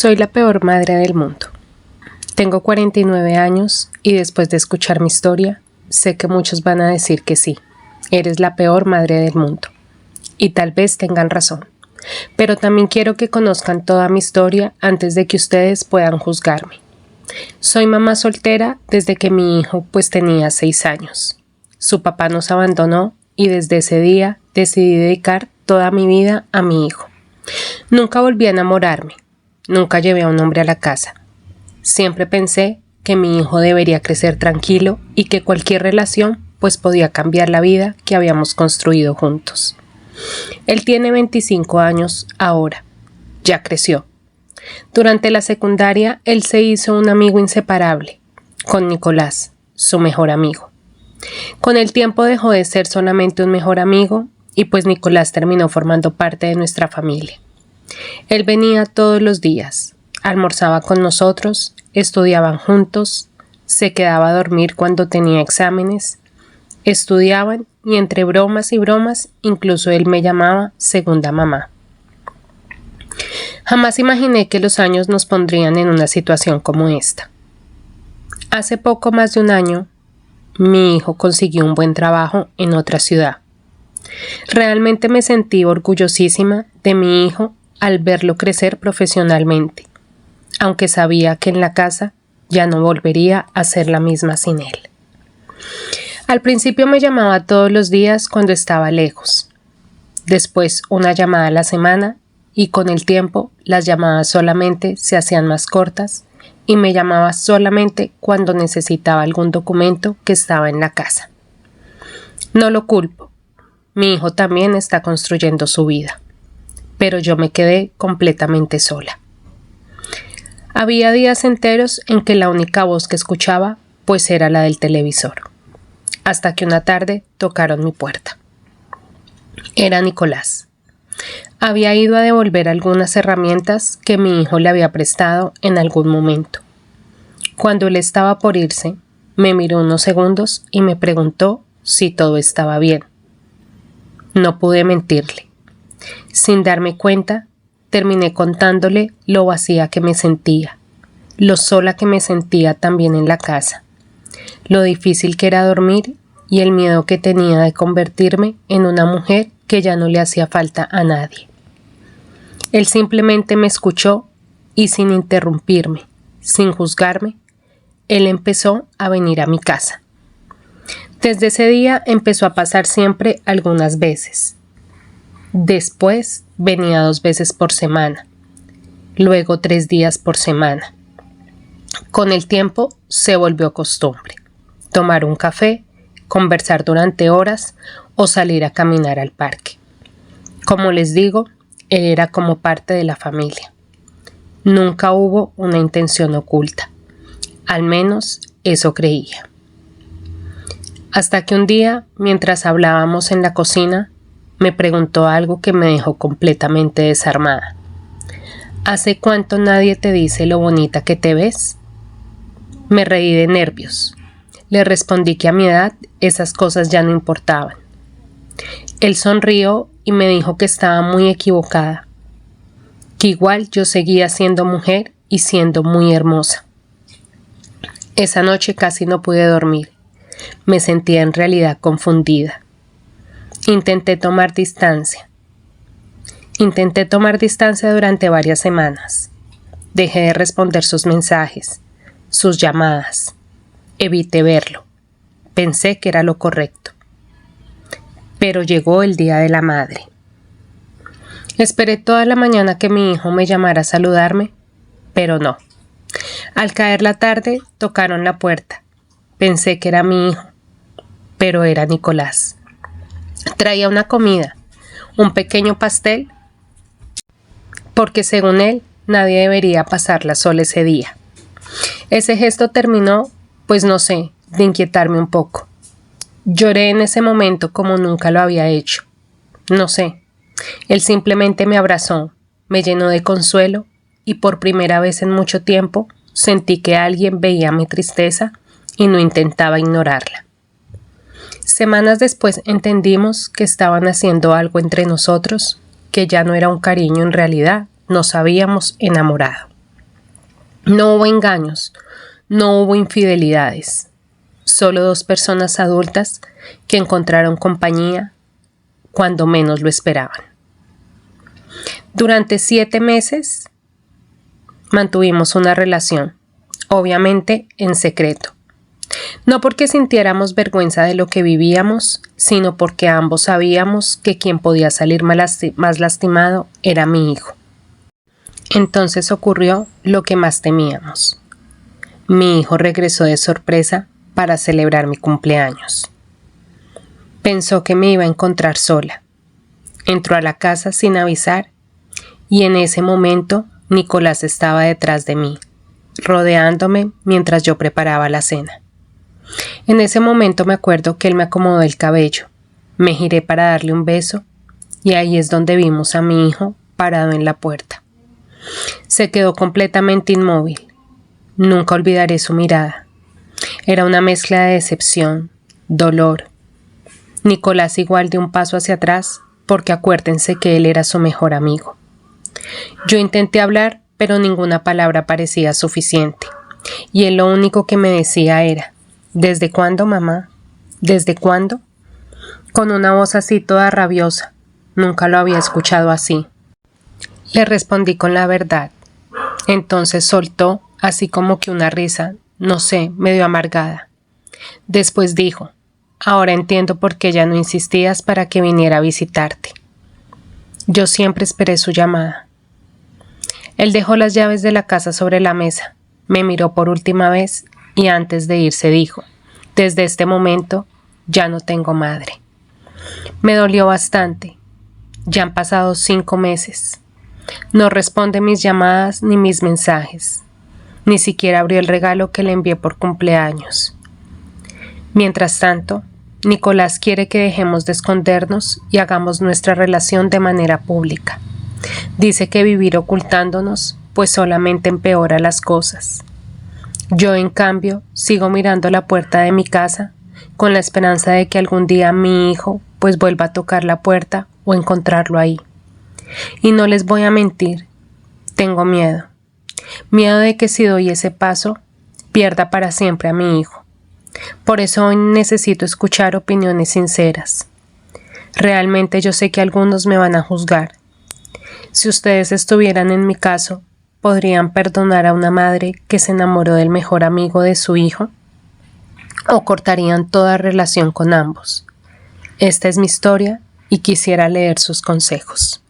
Soy la peor madre del mundo. Tengo 49 años y después de escuchar mi historia, sé que muchos van a decir que sí, eres la peor madre del mundo. Y tal vez tengan razón. Pero también quiero que conozcan toda mi historia antes de que ustedes puedan juzgarme. Soy mamá soltera desde que mi hijo tenía 6 años. Su papá nos abandonó y desde ese día decidí dedicar toda mi vida a mi hijo. Nunca volví a enamorarme. Nunca llevé a un hombre a la casa. Siempre pensé que mi hijo debería crecer tranquilo y que cualquier relación podía cambiar la vida que habíamos construido juntos. Él tiene 25 años ahora. Ya creció. Durante la secundaria, él se hizo un amigo inseparable, con Nicolás, su mejor amigo. Con el tiempo dejó de ser solamente un mejor amigo y Nicolás terminó formando parte de nuestra familia. Él venía todos los días, almorzaba con nosotros, estudiaban juntos, se quedaba a dormir cuando tenía exámenes, estudiaban y entre bromas y bromas incluso él me llamaba segunda mamá. Jamás imaginé que los años nos pondrían en una situación como esta. Hace poco más de un año, mi hijo consiguió un buen trabajo en otra ciudad. Realmente me sentí orgullosísima de mi hijo al verlo crecer profesionalmente, aunque sabía que en la casa ya no volvería a ser la misma sin él. Al principio me llamaba todos los días cuando estaba lejos, después una llamada a la semana y con el tiempo las llamadas solamente se hacían más cortas y me llamaba solamente cuando necesitaba algún documento que estaba en la casa. No lo culpo, mi hijo también está construyendo su vida, pero yo me quedé completamente sola. Había días enteros en que la única voz que escuchaba era la del televisor, hasta que una tarde tocaron mi puerta. Era Nicolás. Había ido a devolver algunas herramientas que mi hijo le había prestado en algún momento. Cuando él estaba por irse, me miró unos segundos y me preguntó si todo estaba bien. No pude mentirle. Sin darme cuenta, terminé contándole lo vacía que me sentía, lo sola que me sentía también en la casa, lo difícil que era dormir y el miedo que tenía de convertirme en una mujer que ya no le hacía falta a nadie. Él simplemente me escuchó y sin interrumpirme, sin juzgarme, él empezó a venir a mi casa. Desde ese día empezó a pasar siempre algunas veces. Después venía 2 veces por semana, luego 3 días por semana. Con el tiempo se volvió costumbre, tomar un café, conversar durante horas o salir a caminar al parque. Como les digo, él era como parte de la familia. Nunca hubo una intención oculta, al menos eso creía. Hasta que un día, mientras hablábamos en la cocina, me preguntó algo que me dejó completamente desarmada. ¿Hace cuánto nadie te dice lo bonita que te ves? Me reí de nervios. Le respondí que a mi edad esas cosas ya no importaban. Él sonrió y me dijo que estaba muy equivocada, que igual yo seguía siendo mujer y siendo muy hermosa. Esa noche casi no pude dormir. Me sentía en realidad confundida. Intenté tomar distancia durante varias semanas. Dejé de responder sus mensajes, sus llamadas. Evité verlo. Pensé que era lo correcto. Pero llegó el Día de la Madre. Esperé toda la mañana que mi hijo me llamara a saludarme, pero no. Al caer la tarde, tocaron la puerta. Pensé que era mi hijo, pero era Nicolás. Traía una comida, un pequeño pastel, porque según él, nadie debería pasarla sola ese día. Ese gesto terminó, no sé, de inquietarme un poco. Lloré en ese momento como nunca lo había hecho. No sé, él simplemente me abrazó, me llenó de consuelo y por primera vez en mucho tiempo sentí que alguien veía mi tristeza y no intentaba ignorarla. Semanas después entendimos que estaban haciendo algo entre nosotros, que ya no era un cariño en realidad, nos habíamos enamorado. No hubo engaños, no hubo infidelidades, solo dos personas adultas que encontraron compañía cuando menos lo esperaban. Durante 7 meses mantuvimos una relación, obviamente en secreto. No porque sintiéramos vergüenza de lo que vivíamos, sino porque ambos sabíamos que quien podía salir más lastimado era mi hijo. Entonces ocurrió lo que más temíamos. Mi hijo regresó de sorpresa para celebrar mi cumpleaños. Pensó que me iba a encontrar sola. Entró a la casa sin avisar y en ese momento Nicolás estaba detrás de mí, rodeándome mientras yo preparaba la cena. En ese momento me acuerdo que él me acomodó el cabello, me giré para darle un beso y ahí es donde vimos a mi hijo parado en la puerta. Se quedó completamente inmóvil. Nunca olvidaré su mirada. Era una mezcla de decepción, dolor. Nicolás igual dio un paso hacia atrás porque acuérdense que él era su mejor amigo. Yo intenté hablar, pero ninguna palabra parecía suficiente. Y él lo único que me decía era: ¿desde cuándo, mamá? ¿Desde cuándo? Con una voz así toda rabiosa. Nunca lo había escuchado así. Le respondí con la verdad. Entonces soltó, así como que una risa, no sé, medio amargada. Después dijo: ahora entiendo por qué ya no insistías para que viniera a visitarte. Yo siempre esperé su llamada. Él dejó las llaves de la casa sobre la mesa, me miró por última vez y antes de irse dijo: desde este momento ya no tengo madre. Me dolió bastante. Ya han pasado 5 meses. No responde mis llamadas ni mis mensajes. Ni siquiera abrió el regalo que le envié por cumpleaños. Mientras tanto, Nicolás quiere que dejemos de escondernos y hagamos nuestra relación de manera pública. Dice que vivir ocultándonos pues solamente empeora las cosas. Yo, en cambio, sigo mirando la puerta de mi casa con la esperanza de que algún día mi hijo pues vuelva a tocar la puerta o encontrarlo ahí. Y no les voy a mentir, tengo miedo. Miedo de que si doy ese paso, pierda para siempre a mi hijo. Por eso hoy necesito escuchar opiniones sinceras. Realmente yo sé que algunos me van a juzgar. Si ustedes estuvieran en mi caso, ¿podrían perdonar a una madre que se enamoró del mejor amigo de su hijo? ¿O cortarían toda relación con ambos? Esta es mi historia y quisiera leer sus consejos.